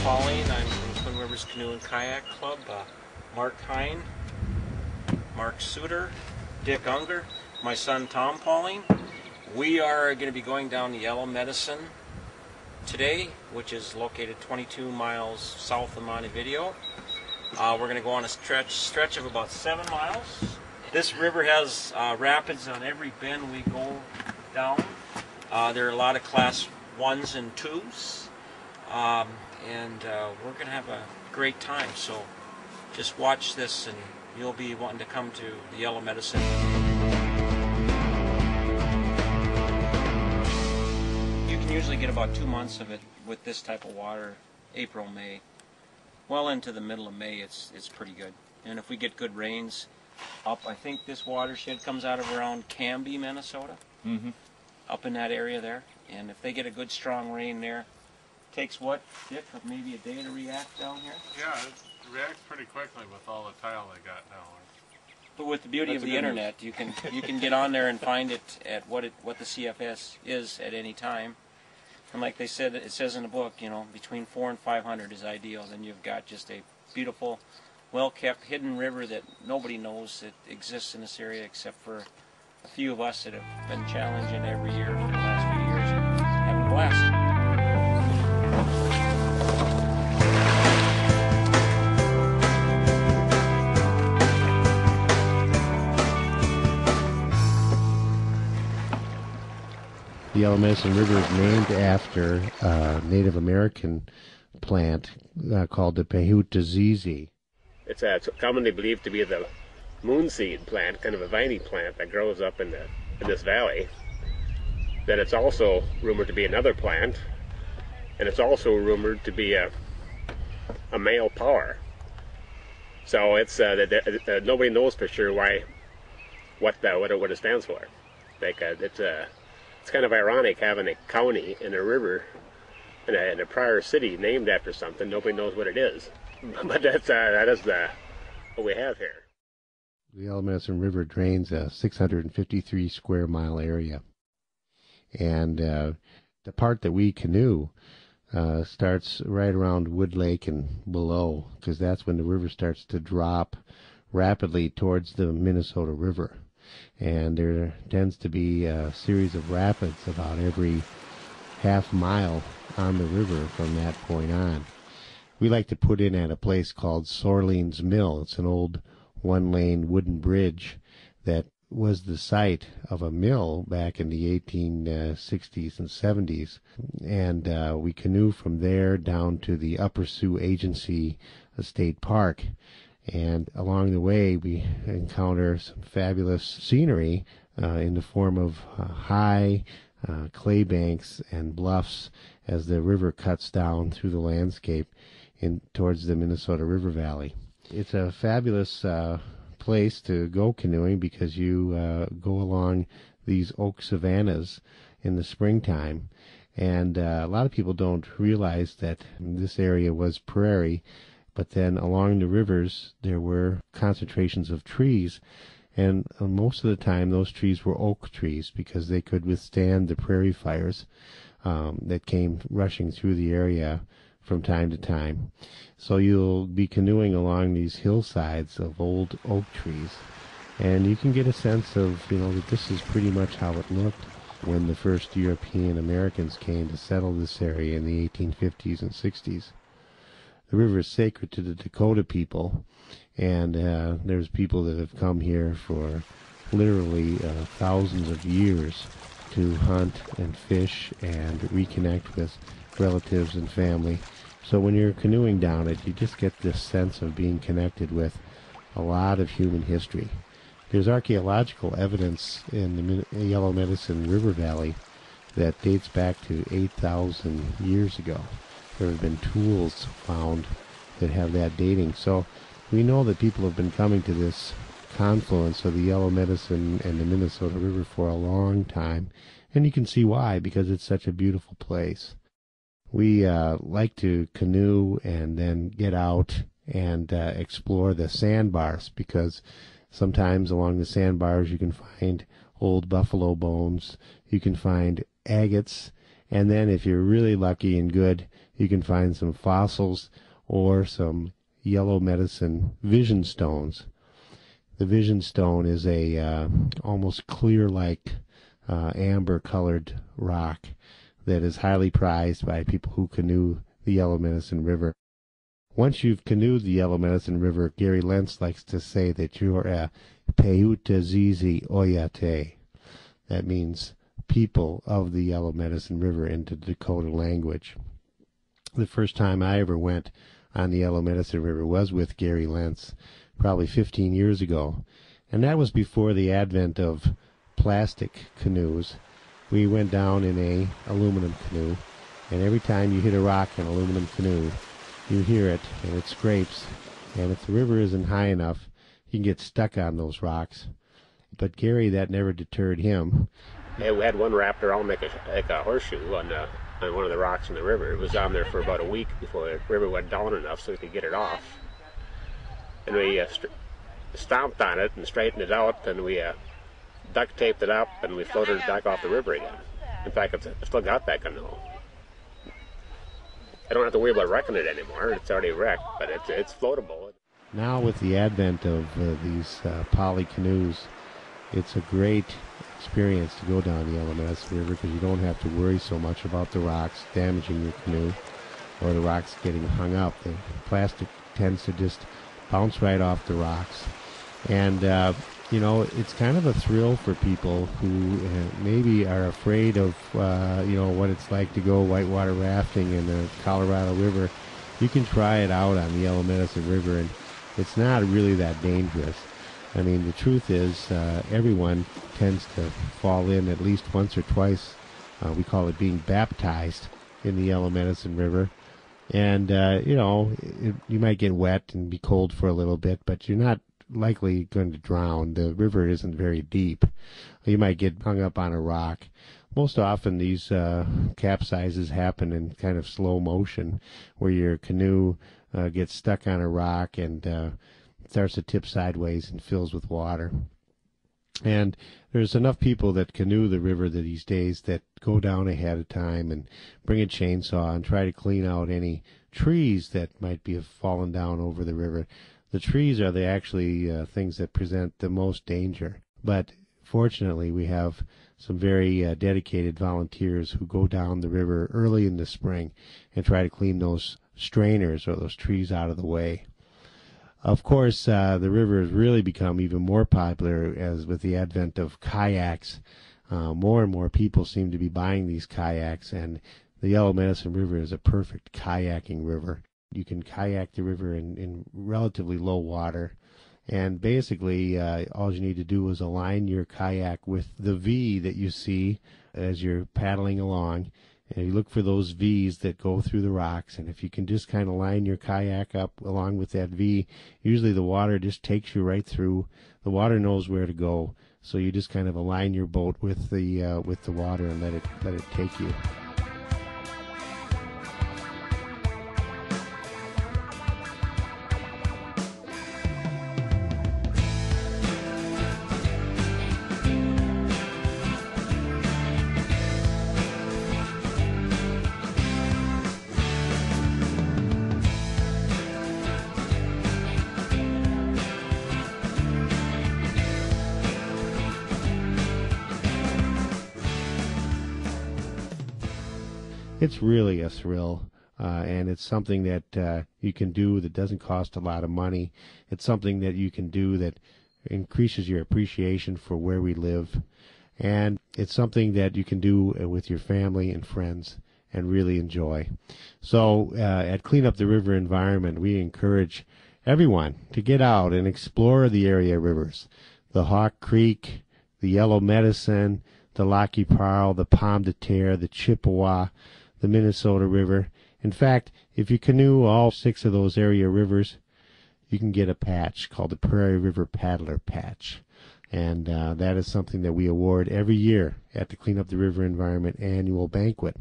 Pauling. I'm from Twin Rivers Canoe and Kayak Club. Mark Hine, Mark Suter, Dick Unger, my son Tom Pauling. We are going to be going down the Yellow Medicine today, which is located 22 miles south of Montevideo. We're going to go on a stretch of about 7 miles. This river has rapids on every bend we go down. There are a lot of class 1s and 2s, and we're going to have a great time. So just watch this and you'll be wanting to come to the Yellow Medicine. You can usually get about 2 months of it with this type of water, April, May. Well into the middle of May, it's pretty good. And if we get good rains up, I think this watershed comes out of around Canby, Minnesota, up in that area there. And if they get a good strong rain there, takes what, Dick, maybe a day to react down here? Yeah, it reacts pretty quickly with all the tile they got now. But with the beauty of the internet, you can get on there and find it at what the CFS is at any time. And like they said, it says in the book, you know, between 400 and 500 is ideal. Then you've got just a beautiful, well-kept, hidden river that nobody knows that exists in this area except for a few of us that have been challenging every year for the last few years, having a blast. The Yellow Medicine River is named after a Native American plant called the Pehuta zizi. It's commonly believed to be the moonseed plant, kind of a viney plant that grows up in this valley. Then it's also rumored to be another plant, and it's also rumored to be a male power. So it's nobody knows for sure what it stands for. Like it's kind of ironic having a county and a river and a prior city named after something. Nobody knows what it is, but that is what we have here. The Yellow Medicine River drains a 653 square mile area, and the part that we canoe starts right around Wood Lake and below, because that's when the river starts to drop rapidly towards the Minnesota River. And there tends to be a series of rapids about every half mile on the river from that point on. We like to put in at a place called Sorling's Mill. It's an old one-lane wooden bridge that was the site of a mill back in the 1860s and 70s. And we canoe from there down to the Upper Sioux Agency State Park. And along the way, we encounter some fabulous scenery in the form of high clay banks and bluffs as the river cuts down through the landscape towards the Minnesota River Valley. It's a fabulous place to go canoeing because you go along these oak savannas in the springtime. And a lot of people don't realize that this area was prairie. But then along the rivers, there were concentrations of trees, and most of the time those trees were oak trees because they could withstand the prairie fires that came rushing through the area from time to time. So you'll be canoeing along these hillsides of old oak trees, and you can get a sense of, that this is pretty much how it looked when the first European Americans came to settle this area in the 1850s and 60s. The river is sacred to the Dakota people, and there's people that have come here for literally thousands of years to hunt and fish and reconnect with relatives and family. So when you're canoeing down it, you just get this sense of being connected with a lot of human history. There's archaeological evidence in the Yellow Medicine River Valley that dates back to 8,000 years ago. There have been tools found that have that dating. So we know that people have been coming to this confluence of the Yellow Medicine and the Minnesota River for a long time. And you can see why, because it's such a beautiful place. We like to canoe and then get out and explore the sandbars, because sometimes along the sandbars you can find old buffalo bones, you can find agates, And then if you're really lucky and good, you can find some fossils or some yellow medicine vision stones. The vision stone is a almost clear-like amber-colored rock that is highly prized by people who canoe the Yellow Medicine River. Once you've canoed the Yellow Medicine River, Gary Lentz likes to say that you're a Peuta Zizi Oyate. That means people of the Yellow Medicine River in the Dakota language. The first time I ever went on the Yellow Medicine River was with Gary Lentz, probably 15 years ago. And that was before the advent of plastic canoes. We went down in a aluminum canoe, and every time you hit a rock in an aluminum canoe, you hear it, and it scrapes. And if the river isn't high enough, you can get stuck on those rocks. But Gary, that never deterred him. Yeah, we had one raptor all make a horseshoe on one of the rocks in the river. It was on there for about a week before the river went down enough so we could get it off. And we stomped on it and straightened it out, and we duct taped it up, and we floated it back off the river again. In fact, I've still got that canoe. I don't have to worry about wrecking it anymore. It's already wrecked, but it's floatable. Now with the advent of these poly canoes, it's a great experience to go down the Yellow Medicine River because you don't have to worry so much about the rocks damaging your canoe or the rocks getting hung up. The plastic tends to just bounce right off the rocks. And, it's kind of a thrill for people who maybe are afraid of, what it's like to go whitewater rafting in the Colorado River. You can try it out on the Yellow Medicine River, and it's not really that dangerous. I mean, the truth is everyone tends to fall in at least once or twice. We call it being baptized in the Yellow Medicine River. And, you might get wet and be cold for a little bit, but you're not likely going to drown. The river isn't very deep. You might get hung up on a rock. Most often these capsizes happen in kind of slow motion, where your canoe gets stuck on a rock and starts to tip sideways and fills with water. And there's enough people that canoe the river these days that go down ahead of time and bring a chainsaw and try to clean out any trees that might be fallen down over the river. The trees are actually things that present the most danger. But fortunately, we have some very dedicated volunteers who go down the river early in the spring and try to clean those strainers or those trees out of the way. Of course, the river has really become even more popular as with the advent of kayaks. More and more people seem to be buying these kayaks, and the Yellow Medicine River is a perfect kayaking river. You can kayak the river in relatively low water, and basically all you need to do is align your kayak with the V that you see as you're paddling along. And you look for those V's that go through the rocks, and if you can just kind of line your kayak up along with that V, usually the water just takes you right through. The water knows where to go, so you just kind of align your boat with the water and let it take you. It's really a thrill, and it's something that you can do that doesn't cost a lot of money. It's something that you can do that increases your appreciation for where we live, and it's something that you can do with your family and friends and really enjoy. So at Clean Up the River Environment, we encourage everyone to get out and explore the area rivers, the Hawk Creek, the Yellow Medicine, the Lac qui Parle, the Pomme de Terre, the Chippewa, the Minnesota River. In fact, if you canoe all 6 of those area rivers, you can get a patch called the Prairie River Paddler Patch. And that is something that we award every year at the Clean Up the River Environment annual banquet.